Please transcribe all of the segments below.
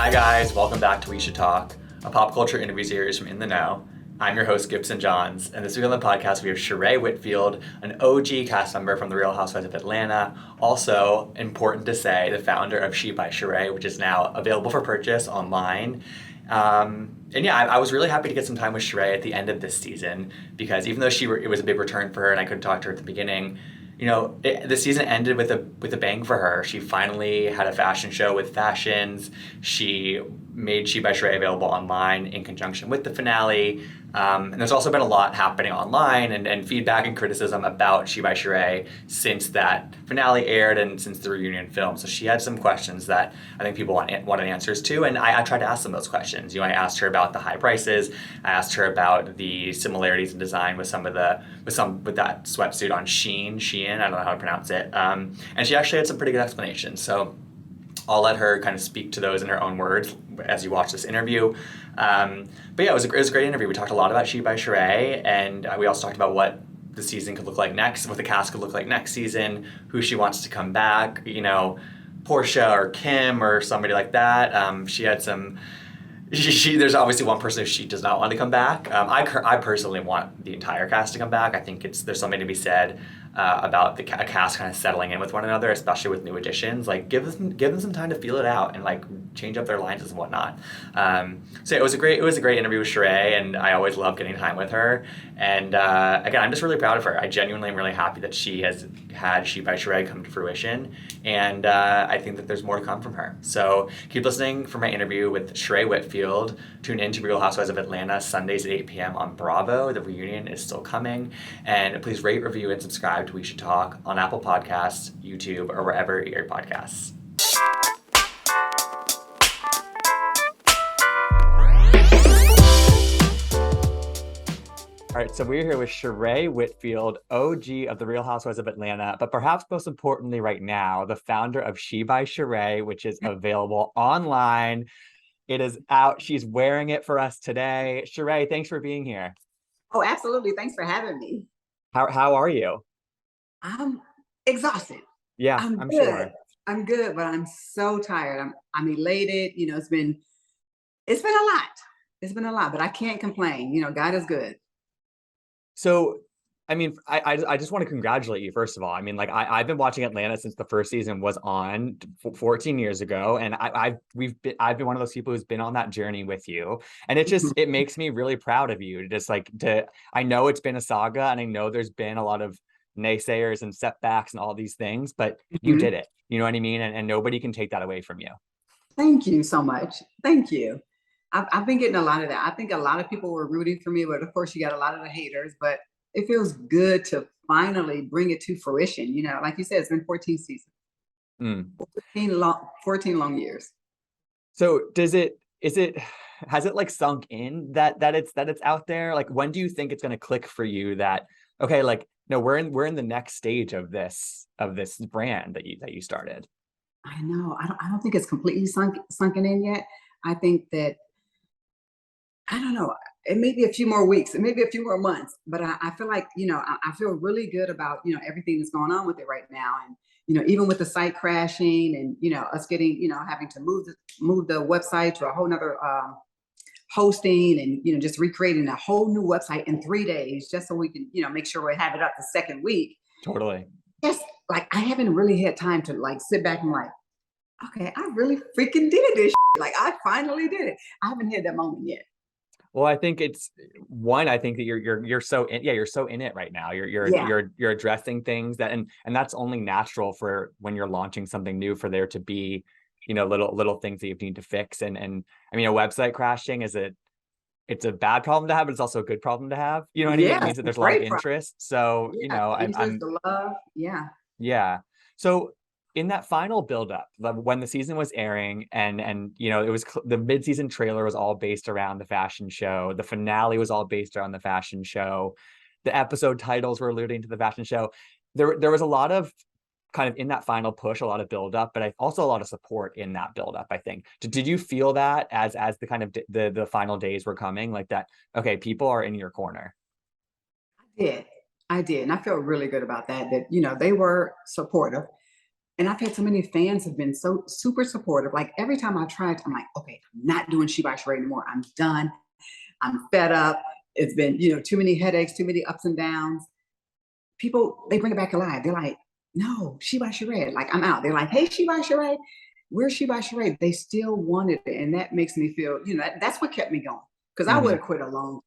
Hi guys, welcome back to We Should Talk, a pop culture interview series from In the Know. I'm your host, Gibson Johns, and this week on the podcast we have Shereé Whitfield, an OG cast member from The Real Housewives of Atlanta. Also, important to say, the founder of She by Shereé, which is now available for purchase online. I was really happy to get some time with Shereé at the end of this season because even though it was a big return for her and I couldn't talk to her at the beginning, the season ended with a bang for her. She finally had a fashion show with fashions. She made She by Shereé available online in conjunction with the finale. And there's also been a lot happening online and feedback and criticism about She by Shereé since that finale aired and since the reunion film. So she had some questions that I think people wanted answers to, and I tried to ask them those questions. I asked her about the high prices. I asked her about the similarities in design with that sweatsuit on Shein. I don't know how to pronounce it. And she actually had some pretty good explanations. So I'll let her kind of speak to those in her own words as you watch this interview. It was a great interview. We talked a lot about She by Shereé, and we also talked about what the season could look like next, what the cast could look like next season, who she wants to come back, Portia or Kim or somebody like that. She had some... there's obviously one person who she does not want to come back. I personally want the entire cast to come back. I think there's something to be said about a cast kind of settling in with one another, especially with new additions. Like give them some time to feel it out and like change up their lines and whatnot. So it was a great interview with Shereé, and I always love getting time with her. And again, I'm just really proud of her. I genuinely am really happy that she has had She by Shereé come to fruition, and I think that there's more to come from her. So keep listening for my interview with Shereé Whitfield. Tune in to Real Housewives of Atlanta Sundays at 8 p.m. on Bravo. The reunion is still coming. And please rate, review, and subscribe to We Should Talk on Apple Podcasts, YouTube, or wherever you get your podcasts. All right, so we're here with Shereé Whitfield, OG of The Real Housewives of Atlanta, but perhaps most importantly right now, the founder of She by Shereé, which is available online. It is out. She's wearing it for us today. Shereé, thanks for being here. Oh, absolutely. Thanks for having me. How are you? I'm exhausted. Yeah, I'm I'm good. sure. I'm good, but I'm so tired. I'm elated. It's been a lot. It's been a lot, but I can't complain. God is good. So, I just want to congratulate you, first of all. I've been watching Atlanta since the first season was on 14 years ago. And I've been one of those people who's been on that journey with you. And it makes me really proud of you I know it's been a saga, and I know there's been a lot of naysayers and setbacks and all these things, but you did it. You know what I mean? And nobody can take that away from you. Thank you so much. Thank you. I've been getting a lot of that. I think a lot of people were rooting for me, but of course you got a lot of the haters, but it feels good to finally bring it to fruition. Like you said, it's been 14 seasons, 14 long years. So has it like sunk in that it's out there? Like, when do you think it's going to click for you that, okay, like, no, we're in the next stage of this brand that you started? I know. I don't think it's completely sunken in yet. I think that, I don't know. It may be a few more weeks, it may be a few more months, but I feel like, I feel really good about, everything that's going on with it right now. And, even with the site crashing and, us getting, having to move the website to a whole nother hosting and, just recreating a whole new website in 3 days, just so we can, make sure we have it up the second week. Totally. Just like, I haven't really had time to like sit back and like, okay, I really freaking did this. Like, I finally did it. I haven't had that moment yet. Well, I think I think that you're so in it right now. You're addressing things and that's only natural for when you're launching something new, for there to be, little things that you need to fix. And a website crashing it's a bad problem to have, but it's also a good problem to have. You know what I mean? It means that there's a lot of interest. So, I'm love. Yeah. Yeah. So in that final buildup, when the season was airing, and it was the mid-season trailer was all based around the fashion show. The finale was all based around the fashion show. The episode titles were alluding to the fashion show. There was a lot of kind of in that final push, a lot of buildup, but also a lot of support in that buildup. I think. Did you feel that as the kind of the final days were coming, like that? Okay, people are in your corner. I did, and I feel really good about that. That they were supportive. And I've had so many fans have been so super supportive. Like every time I tried, I'm like, okay, I'm not doing She by Shereé anymore. I'm done. I'm fed up. It's been, too many headaches, too many ups and downs. People, they bring it back alive. They're like, no, She by Shereé. Like I'm out. They're like, hey, She by Shereé. Where's She by Shereé? They still wanted it. And that makes me feel, that's what kept me going. Because I would Hmm. have quit alone,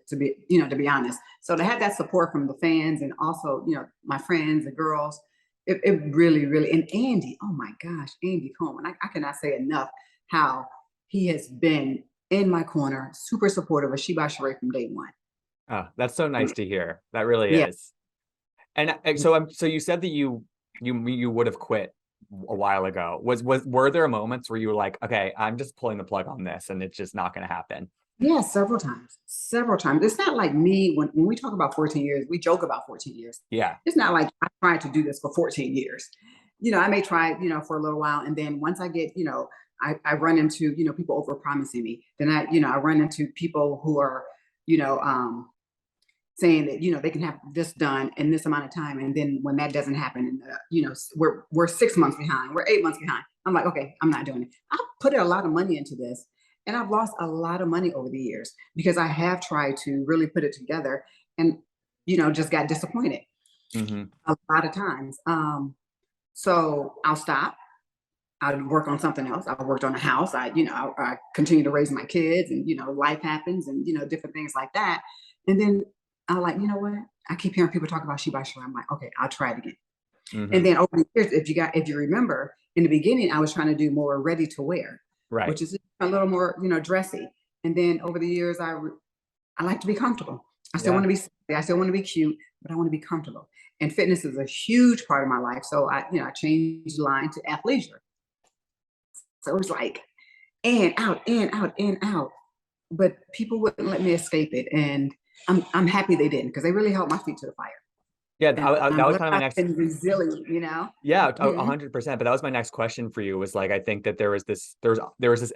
to be honest. So to have that support from the fans and also, my friends and girls, it really, really, and Andy, oh my gosh, Andy Coleman, I cannot say enough how he has been in my corner, super supportive of She by Shereé from day one. Oh, that's so nice to hear. That really Yeah. is. And so you said that you would have quit a while ago. Were there moments where you were like, okay, I'm just pulling the plug on this and it's just not going to happen? Yeah, several times. Several times. It's not like me when we talk about 14 years, we joke about 14 years. Yeah. It's not like I tried to do this for 14 years. I may try, for a little while. And then once I get, I run into, people over promising me. Then I run into people who are, you know, saying that, they can have this done in this amount of time. And then when that doesn't happen, and we're 6 months behind, we're 8 months behind. I'm like, okay, I'm not doing it. I put a lot of money into this. And I've lost a lot of money over the years because I have tried to really put it together and, just got disappointed Hmm. a lot of times. So I'll stop. I'll work on something else. I worked on a house. I continue to raise my kids and, life happens and, different things like that. And then I like, you know what? I keep hearing people talk about She by Shereé. I'm like, okay, I'll try it again. And Hmm. then over the years, if you remember, in the beginning, I was trying to do more ready to wear, Right. which is a little more, dressy. And then over the years, I like to be comfortable. I still want Yeah. to be sexy. I still want to be cute, but I want to be comfortable. And fitness is a huge part of my life. So I changed the line to athleisure. So it was like in, out, in, out, in, out. But people wouldn't let me escape it. And I'm happy they didn't because they really held my feet to the fire. Yeah. And That I'm was glad kind of my I've next. been resilient. Yeah, a Mhm. 100%. But that was my next question for you was like, I think that there was this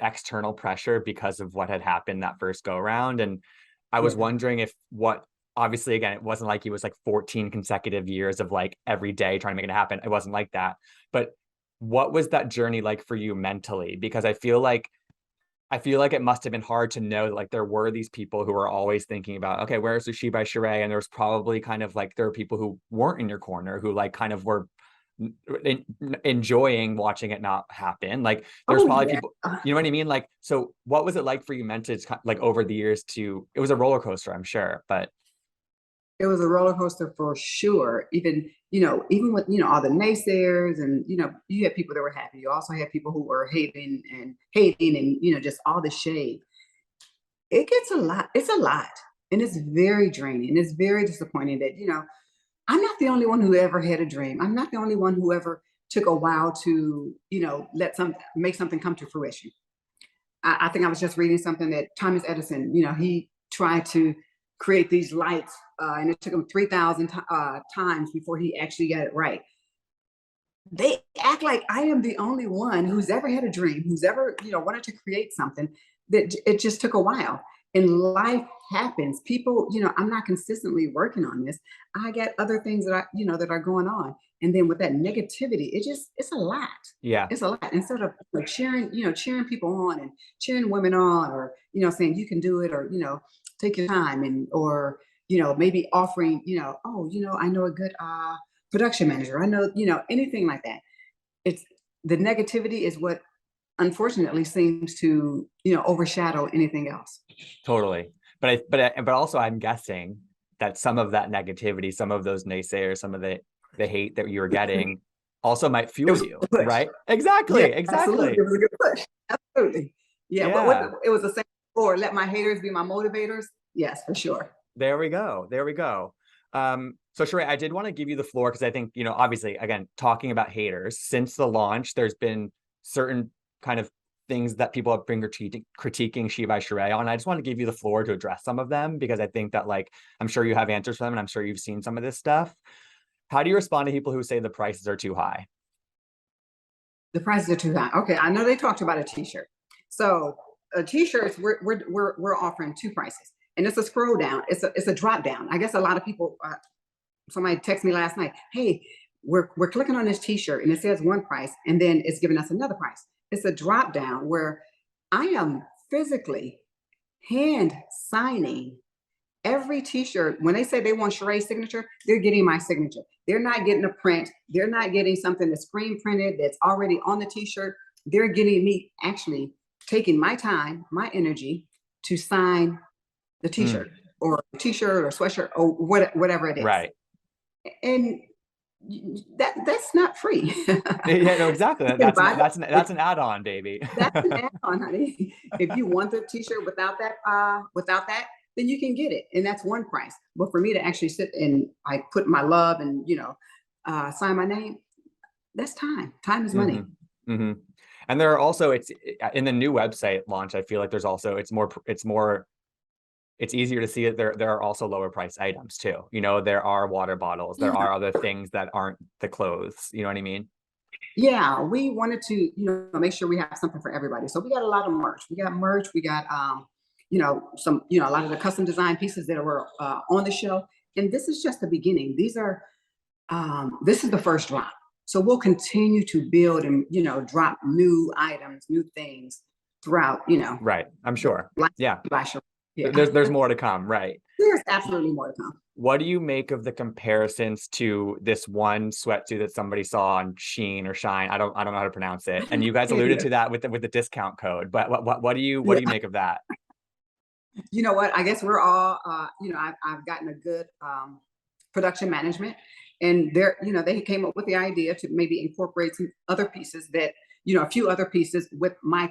external pressure because of what had happened that first go around. And I was Yeah. wondering if obviously, again, it wasn't like he was like 14 consecutive years of like every day trying to make it happen. It wasn't like that. But what was that journey like for you mentally? Because I feel like it must have been hard to know that like there were these people who were always thinking about, okay, where's the She by Shereé? And there was probably kind of like there were people who weren't in your corner who like kind of were enjoying watching it not happen. Like there's Oh probably yeah. people, you know what I mean? Like, so what was it like for you mentally, like over the years it was a roller coaster, I'm sure, but It was a roller coaster for sure. Even with, all the naysayers and, you had people that were happy. You also had people who were hating and, just all the shade. It gets a lot. It's a lot. And it's very draining. It's very disappointing that, I'm not the only one who ever had a dream. I'm not the only one who ever took a while to, make something come to fruition. I think I was just reading something that Thomas Edison, he tried to create these lights, and it took him 3,000 times before he actually got it right. They act like I am the only one who's ever had a dream, who's ever, wanted to create something that it just took a while. And life happens. People, I'm not consistently working on this. I got other things that are going on. And then with that negativity, it's a lot. yeah, It's a lot. Instead of cheering people on and cheering women on, or, saying you can do it, or, take your time, and or, maybe offering, oh, I know a good production manager. I know, anything like that. It's the negativity is what unfortunately seems to, overshadow anything else. totally. But also I'm guessing that some of that negativity, some of those naysayers, some of the hate that you were getting also might It fuel was you, a push. right? Yeah, Exactly, absolutely. exactly. It was a good push. Absolutely. Yeah. What Yeah. it was the same before. Let my haters be my motivators. Yes, for sure. There we go. There we go. So Shereé, I did want to give you the floor because I think, obviously, again, talking about haters, since the launch, there's been certain kind of things that people have been critiquing She by Shereé on. I just want to give you the floor to address some of them because I think that like I'm sure you have answers for them and I'm sure you've seen some of this stuff. How do you respond to people who say the prices are too high? The prices are too high. Okay, I know they talked about a T-shirt. So T-shirts, we're offering two prices, and it's a scroll down. It's a drop down. I guess a lot of people. Somebody texted me last night. Hey, we're clicking on this t-shirt and it says one price and then it's giving us another price. It's a drop down where I am physically hand signing every t-shirt. When they say they want Shereé's signature, they're getting my signature. They're not getting a print. They're not getting something that's screen printed that's already on the t-shirt. They're getting me actually taking my time, my energy to sign the t-shirt or t-shirt or sweatshirt or whatever it is. Right. And that's not free. Yeah, no, exactly. That's an add-on, baby. That's an add-on, honey. If you want the t-shirt without that, then you can get it, and that's one price. But for me to actually sit and I put my love and sign my name, that's time. Time is money. Mm-hmm. And there are also, it's in the new website launch, I feel like there's also it's easier to see that there are also lower price items too. There are water bottles, there are other things that aren't the clothes. You know what I mean? Yeah, we wanted to make sure we have something for everybody. So we got a lot of merch. We got some a lot of the custom design pieces that were on the show. And this is just the beginning. These are this is the first drop. So we'll continue to build and drop new items, new things throughout. Right. I'm sure. Yeah. Yeah. There's more to come, right? There's absolutely more to come. What do you make of the comparisons to this one sweatsuit that somebody saw on Shein or Shine? I don't know how to pronounce it. And you guys alluded to that with the discount code. But what do you make of that? You know what? I guess we're all I've gotten a good production management, and they came up with the idea to maybe incorporate some other pieces that a few other pieces with my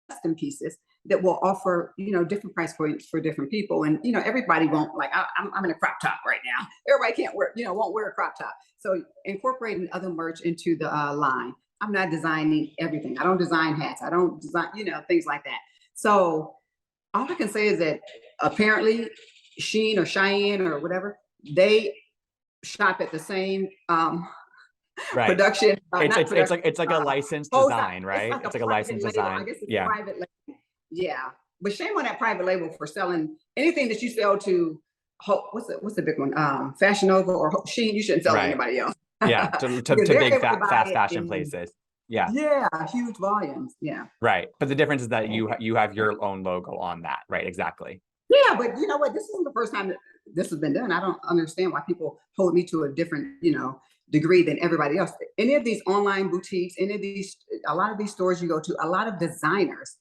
custom pieces that will offer different price points for different people. And everybody won't, like I'm in a crop top right now, everybody can't wear won't wear a crop top. So incorporating other merch into the line. I'm not designing everything. I don't design hats, I don't design things like that. So all I can say is that apparently Shein or Shein or whatever, they shop at the same right. production. It's like a licensed design, right? It's like a licensed design. I guess it's private label. Yeah, but shame on that private label for selling anything that you sell to. What's the big one? Fashion Nova or Shein. You shouldn't sell to anybody else. Yeah, to big fast fashion places. Yeah. Yeah, huge volumes. Yeah. Right, but the difference is that you have your own logo on that, right? Exactly. Yeah, but you know what? This isn't the first time that this has been done. I don't understand why people hold me to a different, degree than everybody else. Any of these online boutiques, a lot of these stores you go to, a lot of designers,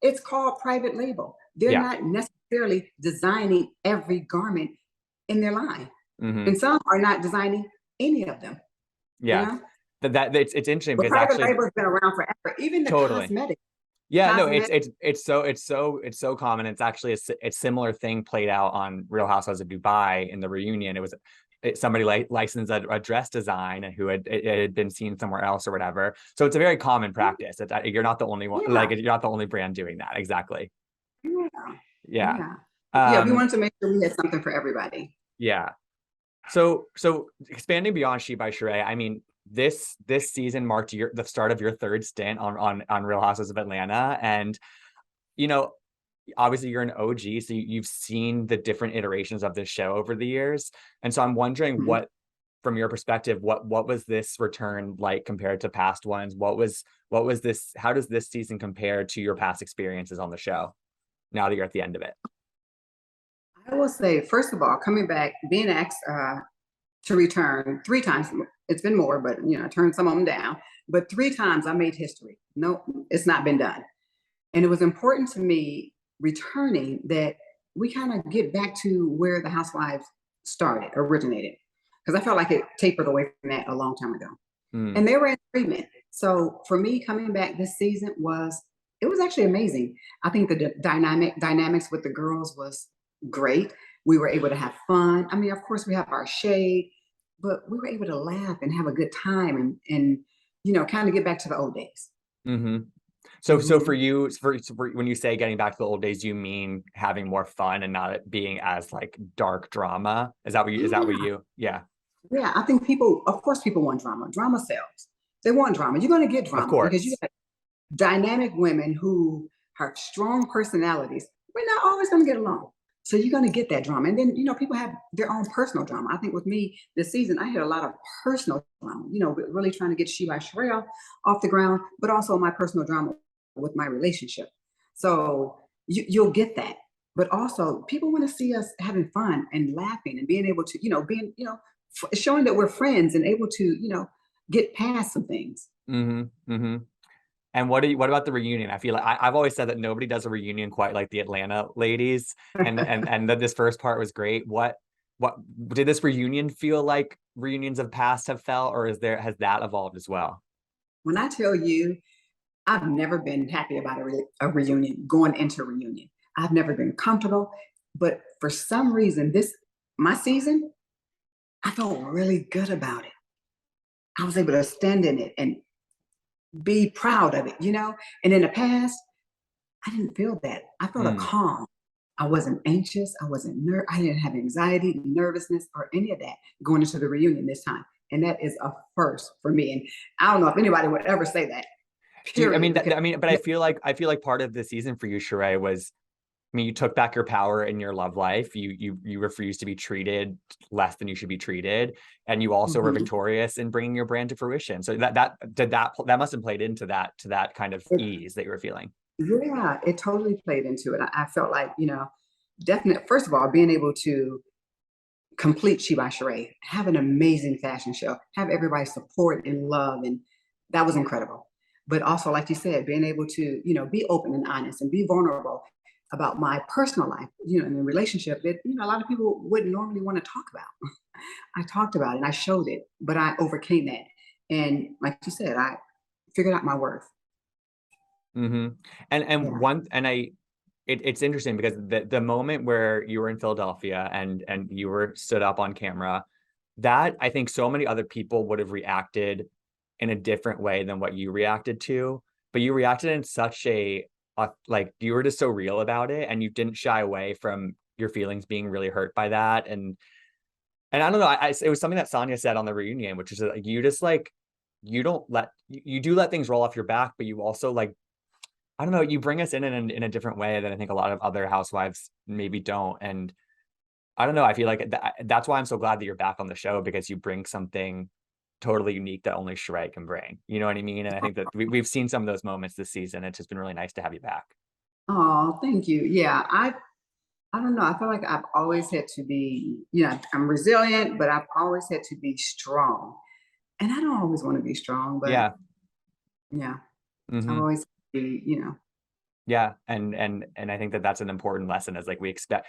it's called private label. They're not necessarily designing every garment in their line, and some are not designing any of them. Yeah, it's interesting because private label has been around forever. Even the cosmetics. Yeah, no, it's so common. It's actually a similar thing played out on Real Housewives of Dubai in the reunion. Somebody licensed a dress design who it had been seen somewhere else or whatever. So it's a very common practice. You're not the only one. Yeah. Like you're not the only brand doing that. Exactly. Yeah. We wanted to make sure we had something for everybody. Yeah. So expanding beyond She by Shereé, I mean, this season marked the start of your third stint on Real Housewives of Atlanta, and obviously you're an OG, so you've seen the different iterations of this show over the years. And so I'm wondering what, from your perspective, what was this return like compared to past ones? What was this? How does this season compare to your past experiences on the show now that you're at the end of it? I will say, first of all, coming back, being asked to return 3 times, it's been more, but I turned some of them down, but 3 times I made history. No, it's not been done. And it was important to me returning that we kind of get back to where the Housewives originated, because I felt like it tapered away from that a long time ago. And they were in agreement. So for me, coming back this season was actually amazing. I think the dynamics with the girls was great. We were able to have fun. I mean, of course we have our shade, but we were able to laugh and have a good time and kind of get back to the old days. So for you, for when you say getting back to the old days, you mean having more fun and not it being as like dark drama? Is that what you? Yeah. Yeah, I think people want drama. Drama sells. They want drama. You're going to get drama, of course, because you got dynamic women who have strong personalities. We're not always going to get along. So you're going to get that drama. And then, people have their own personal drama. I think with me this season, I had a lot of personal drama, really trying to get She by Shereé off the ground, but also my personal drama with my relationship. So you'll get that. But also, people want to see us having fun and laughing and being able to, showing that we're friends and able to, get past some things. Mm-hmm. Mm-hmm. And what about the reunion? I feel like I've always said that nobody does a reunion quite like the Atlanta ladies, and that this first part was great. What did this reunion feel like reunions of past have felt, or has that evolved as well? When I tell you, I've never been happy about a reunion, going into a reunion. I've never been comfortable, but for some reason, my season, I felt really good about it. I was able to stand in it and be proud of it. And in the past, I didn't feel that. I felt a calm. I wasn't anxious. I didn't have anxiety, nervousness, or any of that going into the reunion this time. And that is a first for me. And I don't know if anybody would ever say that. Period. But I feel like part of the season for you, Shereé, was, you took back your power in your love life. You refused to be treated less than you should be treated, and you also were victorious in bringing your brand to fruition. So that must have played into that kind of ease that you were feeling. Yeah, it totally played into it. I felt like, definitely, first of all, being able to complete She by Shereé, have an amazing fashion show, have everybody support and love, and that was incredible. But also, like you said, being able to, be open and honest and be vulnerable about my personal life, in a relationship that, a lot of people wouldn't normally want to talk about. I talked about it and I showed it, but I overcame that. And like you said, I figured out my worth. Mm-hmm. It's interesting because the moment where you were in Philadelphia and you were stood up on camera, that I think so many other people would have reacted in a different way than what you reacted to, but you reacted in such like, you were just so real about it, and you didn't shy away from your feelings being really hurt by that. And I don't know, it was something that Sonia said on the reunion, which is like, you just like, you do let things roll off your back, but you also, like, I don't know, you bring us in a different way that I think a lot of other housewives maybe don't. And I don't know, I feel like that's why I'm so glad that you're back on the show, because you bring something totally unique that only Shereé can bring. You know what I mean? And I think that we've seen some of those moments this season. It's just been really nice to have you back. Oh, thank you. Yeah, I don't know. I feel like I've always had to be, I'm resilient, but I've always had to be strong. And I don't always want to be strong, but Yeah. I've always had to be, Yeah, and I think that that's an important lesson, is like, we expect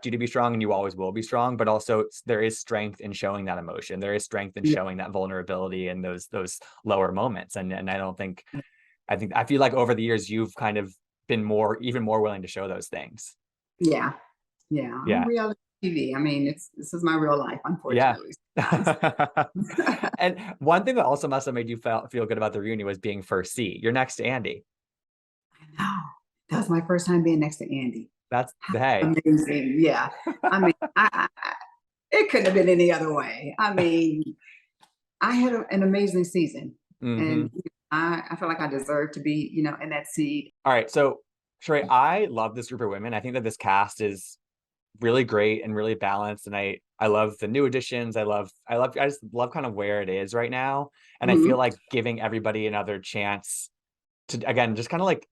you to be strong, and you always will be strong, but also there is strength in showing that emotion. There is strength in showing that vulnerability in those lower moments. And I feel like over the years you've kind of been even more willing to show those things. Yeah. I'm reality TV. I mean, this is my real life, unfortunately. And one thing that also must have made you feel good about the reunion was being first seat. You're next to Andy. I know. That was my first time being next to Andy. That's amazing. Yeah. I mean, it couldn't have been any other way. I mean, I had an amazing season, and I feel like I deserve to be, in that seat. All right, so Shereé, I love this group of women. I think that this cast is really great and really balanced, and I love the new additions. I just love kind of where it is right now, and I feel like giving everybody another chance to, again, just kind of like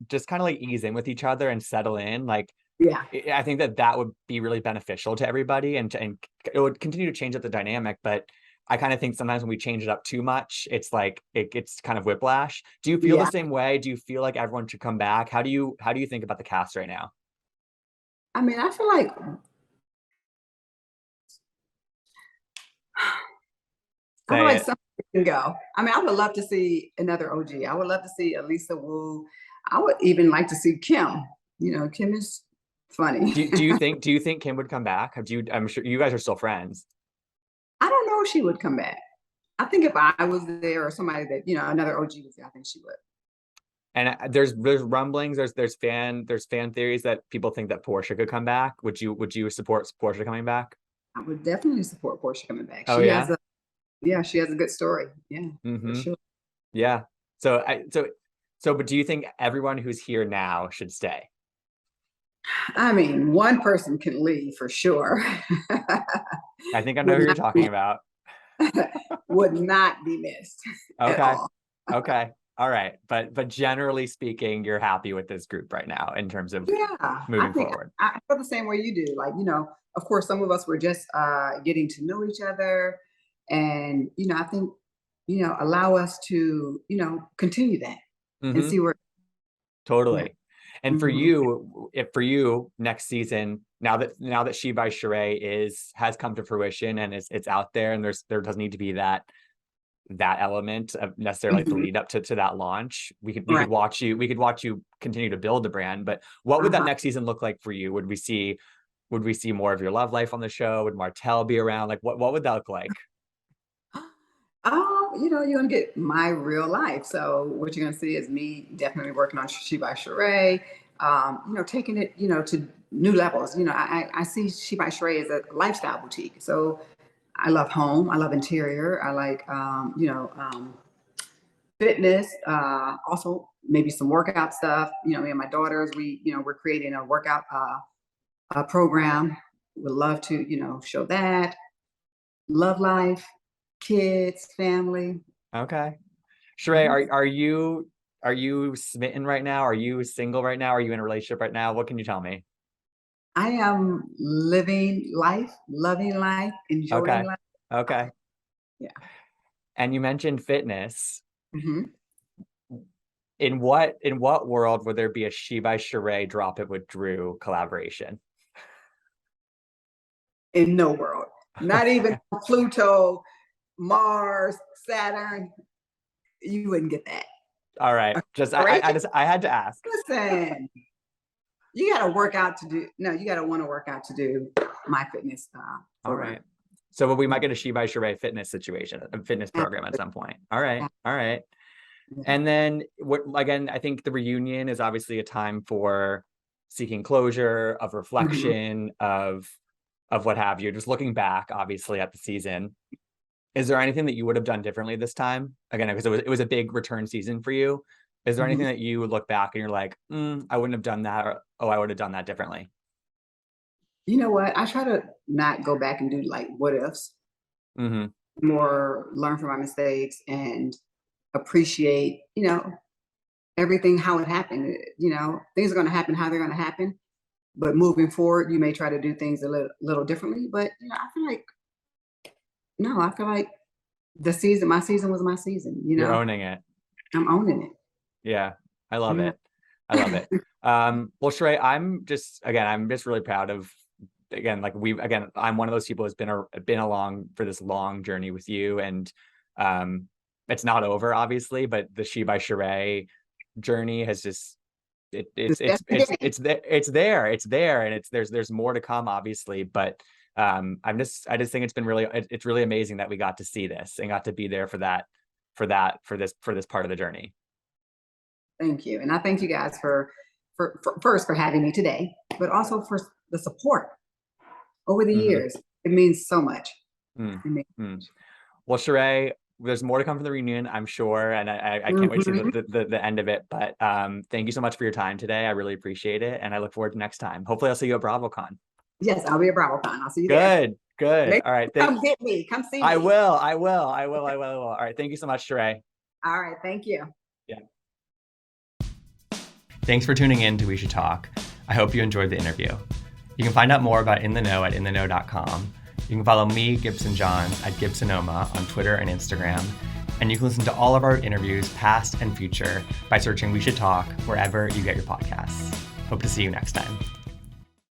ease in with each other and settle in. Like, I think that would be really beneficial to everybody, and it would continue to change up the dynamic. But I kind of think sometimes when we change it up too much, it's like it's kind of whiplash. Do you feel the same way? Do you feel like everyone should come back? How do you think about the cast right now? I mean, I feel like something can go. I mean, I would love to see another OG. I would love to see Elisa Wu. I would even like to see Kim. Kim is funny. Do you think Kim would come back? I'm sure you guys are still friends. I don't know if she would come back. I think if I was there, or somebody that, another OG was there, I think she would. And there's rumblings, there's fan theories that people think that Portia could come back. Would you support Portia coming back? I would definitely support Portia coming back. Oh, she has a good story. Yeah, for sure. Yeah. But do you think everyone who's here now should stay? I mean, one person can leave for sure. I think I know would who you're not talking be, about. would not be missed at Okay. all. Okay. All right. But generally speaking, you're happy with this group right now in terms of Yeah, I moving think forward. I feel the same way you do. Like, of course, some of us were just getting to know each other, and I think allow us to continue that and Hmm. see where. Yeah. Totally. And for Mhm. you, if for you next season, now that She by Shereé has come to fruition and it's out there, and there doesn't need to be that element of necessarily like the Mhm. lead up to that launch. We could Right. watch you continue to build the brand. But what would that Uh-huh. next season look like for you? Would we see more of your love life on the show? Would Martell be around? Like what would that look like? You're gonna get my real life. So what you're gonna see is me definitely working on She by Shereé, taking it, to new levels. I see She by Shereé as a lifestyle boutique. So I love home, I love interior, I like fitness, also maybe some workout stuff. Me and my daughters, we're creating a workout program. Would love to, show that. Love life, kids, family. Okay. Shereé, Mhm. are you smitten right now? Are you single right now? Are you in a relationship right now? What can you tell me? I am living life, loving life, enjoying Okay. life. Okay. Yeah. And you mentioned fitness. Hmm. In what world would there be a She by Shereé Drop It with Drew collaboration? In no world, not even Pluto, Mars, Saturn, you wouldn't get that. All right. A Just collaboration? I had to ask. Listen, you got to work out to do. No, you got to want to work out to do my fitness All program. right. So we might get a She by Shereé fitness situation, a fitness program at Absolutely. some point. All right. All right. Yeah. And then what again, I think the reunion is obviously a time for seeking closure, of Mhm. reflection, of what have you. Just looking back, obviously, at the season. Is there anything that you would have done differently this time? Again, because it was a big return season for you. Is there Mhm. anything that you would look back and you're like, I wouldn't have done that, or oh, I would have done that differently? You know what? I try to not go back and do like what ifs, Mm-hmm. more learn from my mistakes and appreciate, everything how it happened. Things are going to happen how they're going to happen. But moving forward, you may try to do things a little differently. But I feel like no, I feel like my season was my season. You're owning it. I'm owning it. Yeah, I love Yeah. it. I love it. Well, Shereé, I'm just really proud of, again, like I'm one of those people who's been along for this long journey with you, and um, it's not over, obviously, but the She by Shereé journey has just it It's it's just it's it's beginning. it's there, and there's more to come, obviously, but I just think it's really amazing that we got to see this and got to be there for this part of the journey. Thank you. And I thank you guys for first for having me today, but also for the support over the Hmm. years. It means so much. Mm, It means mm. Well, Shereé, there's more to come from the reunion, I'm sure, and I can't wait to see Mhm. the end of it. But thank you so much for your time today. I really appreciate it, and I look forward to next time. Hopefully, I'll see you at BravoCon. Yes, I'll be at BravoCon. I'll see you there. Good, good. Maybe All right, come get me. Come see I me. will, I will, I will, I will, I will. All right, thank you so much, Shereé. All right. Thank you. Yeah. Thanks for tuning in to We Should Talk. I hope you enjoyed the interview. You can find out more about In the Know at intheknow.com. You can follow me, Gibson Johns, at Gibsonoma on Twitter and Instagram. And you can listen to all of our interviews, past and future, by searching We Should Talk wherever you get your podcasts. Hope to see you next time.